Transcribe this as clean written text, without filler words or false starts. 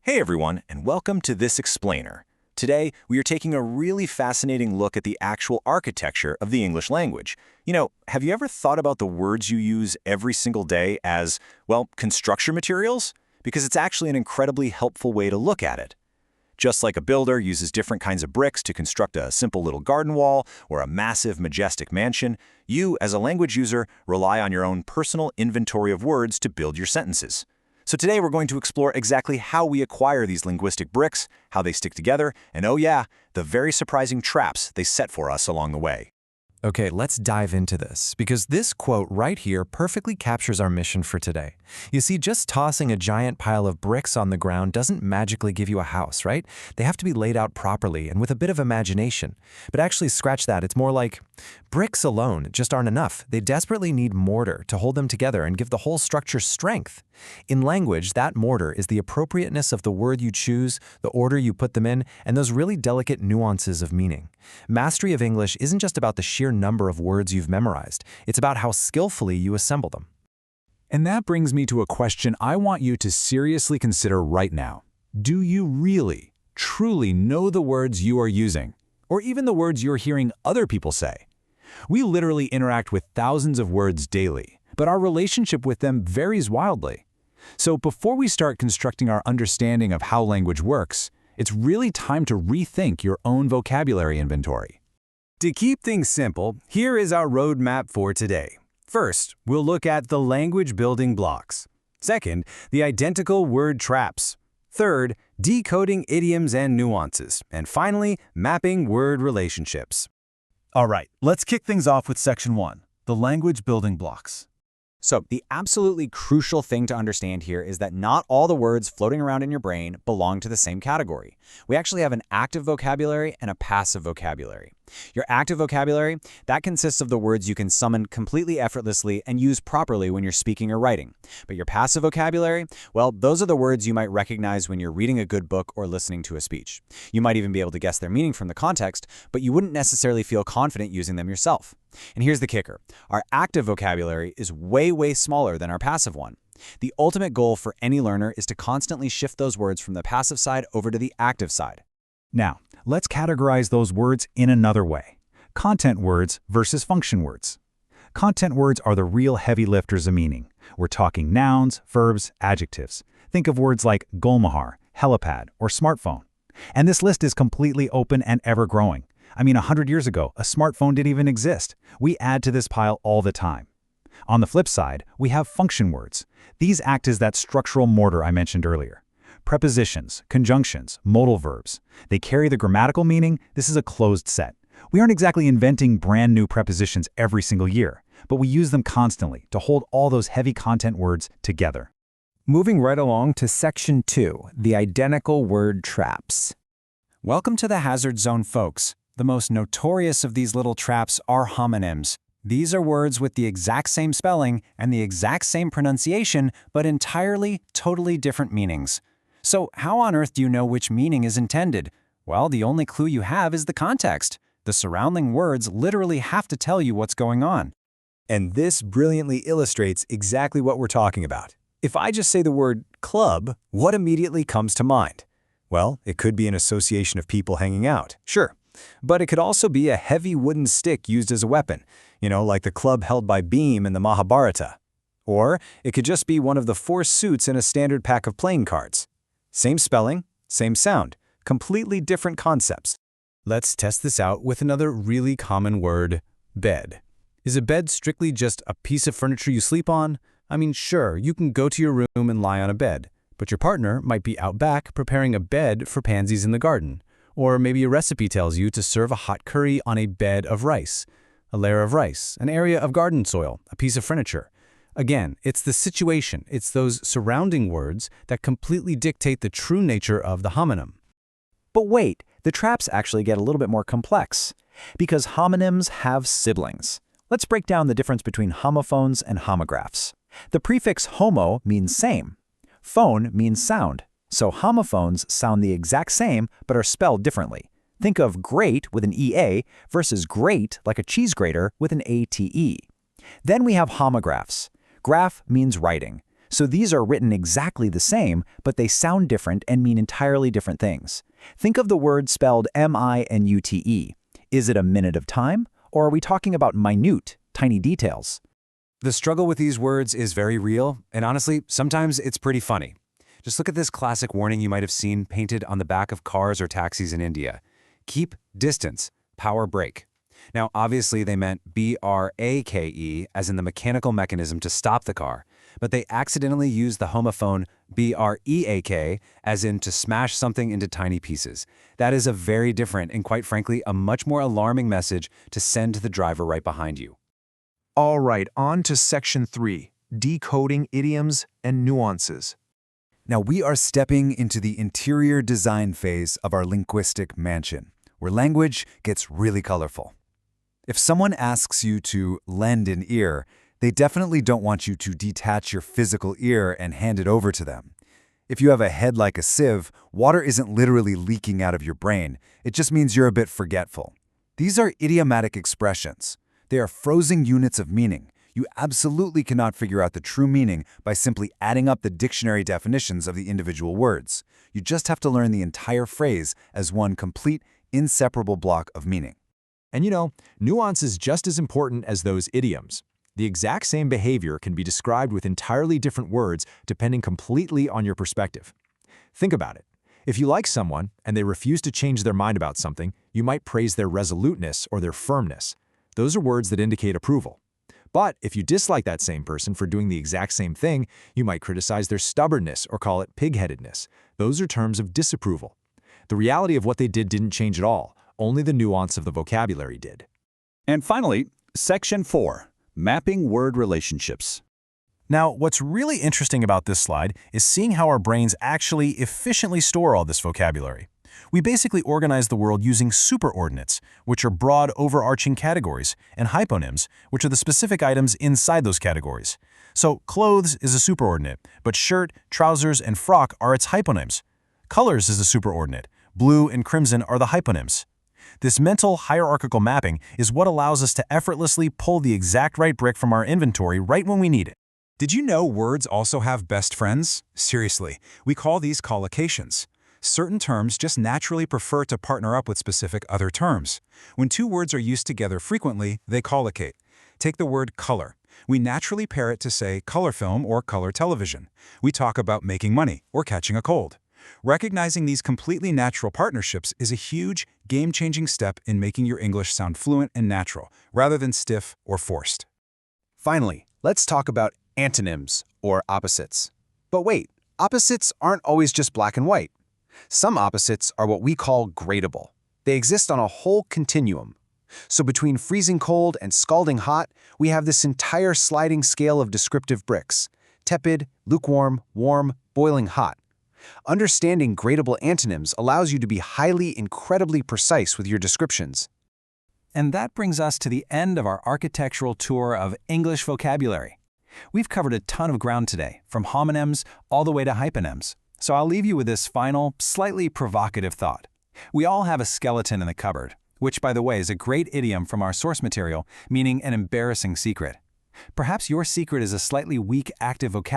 Hey everyone, and welcome to this explainer. Today, we are taking a really fascinating look at the actual architecture of the English language. Have you ever thought about the words you use every single day as, well, construction materials? Because it's actually an incredibly helpful way to look at it. Just like a builder uses different kinds of bricks to construct a simple little garden wall or a massive, majestic mansion, you, as a language user, rely on your own personal inventory of words to build your sentences. So today we're going to explore exactly how we acquire these linguistic bricks, how they stick together, and oh yeah, the very surprising traps they set for us along the way. Okay, let's dive into this, because this quote right here perfectly captures our mission for today. You see, just tossing a giant pile of bricks on the ground doesn't magically give you a house, right? They have to be laid out properly and with a bit of imagination. But actually, scratch that, it's more like bricks alone just aren't enough. They desperately need mortar to hold them together and give the whole structure strength. In language, that mortar is the appropriateness of the word you choose, the order you put them in, and those really delicate nuances of meaning. Mastery of English isn't just about the sheer number of words you've memorized. It's about how skillfully you assemble them. And that brings me to a question I want you to seriously consider right now. Do you really, truly know the words you are using? Or even the words you're hearing other people say? We literally interact with thousands of words daily, but our relationship with them varies wildly. So before we start constructing our understanding of how language works, it's really time to rethink your own vocabulary inventory. To keep things simple, here is our roadmap for today. First, we'll look at the language building blocks. Second, the identical word traps. Third, decoding idioms and nuances. And finally, mapping word relationships. All right, let's kick things off with Section 1, the language building blocks. So the absolutely crucial thing to understand here is that not all the words floating around in your brain belong to the same category. We actually have an active vocabulary and a passive vocabulary. Your active vocabulary, that consists of the words you can summon completely effortlessly and use properly when you're speaking or writing. But your passive vocabulary, well, those are the words you might recognize when you're reading a good book or listening to a speech. You might even be able to guess their meaning from the context, but you wouldn't necessarily feel confident using them yourself. And here's the kicker. Our active vocabulary is way smaller than our passive one. The ultimate goal for any learner is to constantly shift those words from the passive side over to the active side. Now, let's categorize those words in another way. Content words versus function words. Content words are the real heavy lifters of meaning. We're talking nouns, verbs, adjectives. Think of words like Gulmohar, helipad, or smartphone. And this list is completely open and ever-growing. I mean, 100 years ago, a smartphone didn't even exist. We add to this pile all the time. On the flip side, we have function words. These act as that structural mortar I mentioned earlier. Prepositions, conjunctions, modal verbs. They carry the grammatical meaning. This is a closed set. We aren't exactly inventing brand new prepositions every single year, but we use them constantly to hold all those heavy content words together. Moving right along to Section 2, the identical word traps. Welcome to the hazard zone, folks. The most notorious of these little traps are homonyms. These are words with the exact same spelling and the exact same pronunciation, but entirely, totally different meanings. So how on earth do you know which meaning is intended? Well, the only clue you have is the context. The surrounding words literally have to tell you what's going on. And this brilliantly illustrates exactly what we're talking about. If I just say the word club, what immediately comes to mind? Well, it could be an association of people hanging out, sure. But it could also be a heavy wooden stick used as a weapon, like the club held by Bhim in the Mahabharata. Or it could just be one of the 4 suits in a standard pack of playing cards. Same spelling, same sound, completely different concepts. Let's test this out with another really common word, bed. Is a bed strictly just a piece of furniture you sleep on? I mean, sure, you can go to your room and lie on a bed, but your partner might be out back preparing a bed for pansies in the garden. Or maybe a recipe tells you to serve a hot curry on a bed of rice, a layer of rice, an area of garden soil, a piece of furniture. Again, it's the situation, it's those surrounding words that completely dictate the true nature of the homonym. But wait, the traps actually get a little bit more complex, because homonyms have siblings. Let's break down the difference between homophones and homographs. The prefix homo means same. Phone means sound. So homophones sound the exact same but are spelled differently. Think of great with an EA versus grate like a cheese grater with an ATE. Then we have homographs. Graph means writing. So these are written exactly the same, but they sound different and mean entirely different things. Think of the word spelled M-I-N-U-T-E. Is it a minute of time, or are we talking about minute, tiny details? The struggle with these words is very real, and honestly, sometimes it's pretty funny. Just look at this classic warning you might have seen painted on the back of cars or taxis in India. Keep distance, power brake. Now, obviously, they meant B-R-A-K-E, as in the mechanical mechanism to stop the car, but they accidentally used the homophone B-R-E-A-K, as in to smash something into tiny pieces. That is a very different and, quite frankly, a much more alarming message to send to the driver right behind you. All right, on to Section 3, decoding idioms and nuances. Now we are stepping into the interior design phase of our linguistic mansion, where language gets really colorful. If someone asks you to lend an ear, they definitely don't want you to detach your physical ear and hand it over to them. If you have a head like a sieve, water isn't literally leaking out of your brain. It just means you're a bit forgetful. These are idiomatic expressions. They are frozen units of meaning. You absolutely cannot figure out the true meaning by simply adding up the dictionary definitions of the individual words. You just have to learn the entire phrase as one complete, inseparable block of meaning. And you know, nuance is just as important as those idioms. The exact same behavior can be described with entirely different words depending completely on your perspective. Think about it. If you like someone and they refuse to change their mind about something, you might praise their resoluteness or their firmness. Those are words that indicate approval. But if you dislike that same person for doing the exact same thing, you might criticize their stubbornness or call it pig-headedness. Those are terms of disapproval. The reality of what they did didn't change at all. Only the nuance of the vocabulary did. And finally, Section 4, mapping word relationships. Now, what's really interesting about this slide is seeing how our brains actually efficiently store all this vocabulary. We basically organize the world using superordinates, which are broad overarching categories, and hyponyms, which are the specific items inside those categories. So clothes is a superordinate, but shirt, trousers, and frock are its hyponyms. Colors is a superordinate. Blue and crimson are the hyponyms. This mental hierarchical mapping is what allows us to effortlessly pull the exact right brick from our inventory right when we need it. Did you know words also have best friends? Seriously, we call these collocations. Certain terms just naturally prefer to partner up with specific other terms. When two words are used together frequently, they collocate. Take the word color. We naturally pair it to, say, color film or color television. We talk about making money or catching a cold. Recognizing these completely natural partnerships is a huge, game-changing step in making your English sound fluent and natural, rather than stiff or forced. Finally, let's talk about antonyms, or opposites. But wait, opposites aren't always just black and white. Some opposites are what we call gradable. They exist on a whole continuum. So between freezing cold and scalding hot, we have this entire sliding scale of descriptive bricks: tepid, lukewarm, warm, boiling hot. Understanding gradable antonyms allows you to be highly, incredibly precise with your descriptions. And that brings us to the end of our architectural tour of English vocabulary. We've covered a ton of ground today, from homonyms all the way to hyponyms. So I'll leave you with this final, slightly provocative thought. We all have a skeleton in the cupboard, which, by the way, is a great idiom from our source material, meaning an embarrassing secret. Perhaps your secret is a slightly weak active vocabulary